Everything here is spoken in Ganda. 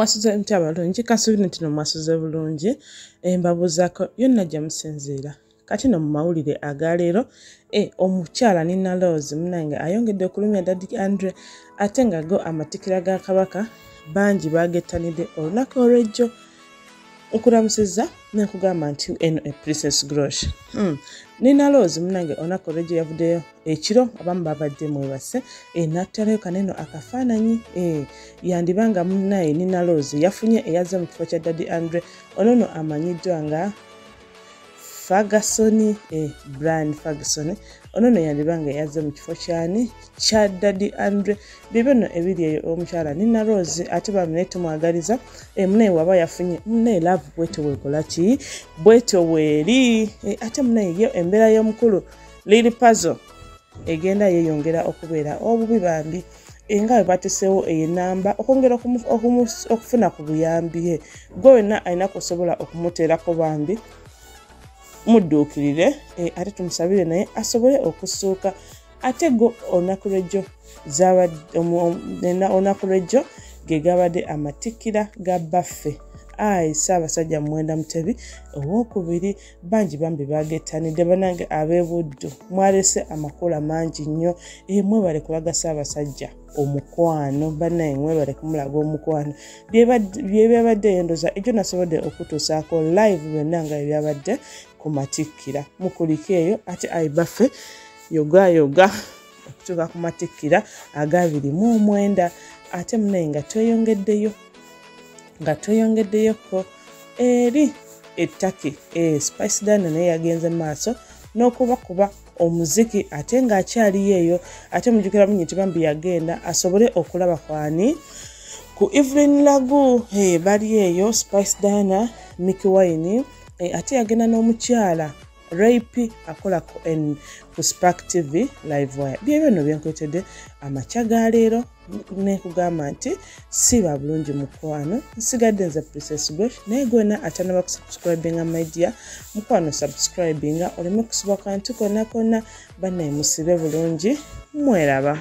Mwasuze mutya balungi kasuubira nti no mwasuze bulungi mbabuuzaako yonna gye musinziira kati no mu mawulire aga leero omukyala Nina Rose munnange ayongedde okulumya Daddy Andre ate nga go amatikira ga Kabaka bangi bagettanidde olunaku olw'ejjo okulamusizza n'okugamba nti eno Princess Grosh. Nina Rose munnange olunaku olw'ejjo yavuddeyo ekiro abamu babadde mwebase n'attalayo kaneno akafaananyi yandibanga munnaye Nina Rose yafunye eyazze mu kifo kya Daddy Andre ono amanyiddwa nga Ferguson Brian Ferguson ono yandibanga yazze mu kifo kyani kya Daddy Andre bibino ebiri eyo omukyala Nina Rose ate bamune tumwagaliza munaye waba yafunye munaye love bweto wekola ki bweto weri ate munaye yo embeera y'omukulu Lily Puzzle egenda yeyongera okubeera obubi bambi nga bwe bateseewo enamba okwongera okufuna ku buyambi gwe wenna alina kusobola okumuteerako bambi mudduukirire ate tumusabire naye asobole okusuuka ate go olunaku lw'ejjo ge gabadde amatikkira ga baffe Ssaabasajja Muwenda Mutebi owookubiri bangi bambi bagettanidde bannange ab'e-Buddu mwalese amakula mangi nnyo mwebale kulaga Ssaabasajja omukwano bannange mwebale kumulaga omukwano byebadde endoza egyo nasobodde okutuusaako live byonna nga byabadde ku matikkira mukulika eyo ate baffe yoga okutuuka ku matikkira aga 29 ate munaye nga tweyongeddeyoko eri ettaki Spice Dana naye yagenze maaso n'okubakuba omuziki ate ng'akyaliyo eyo ate mujjukira munye nti bambi yagenda asobole okulaba kwani ku Evelyn Lagu bali eyo Spice Dana Mickey Wine ate yagenda n'omukyala Rape akola ku Spark TV live wire byebyo no byenkwetedde amakya ga leero nekugamba nti si ba bulungi mukwano nsigadde nze Princess Grosh naye gwena atanaba kusubscribinga media mukwano subscribinga oleme kusiba kantu konna bannaye musibe bulungi mweraba.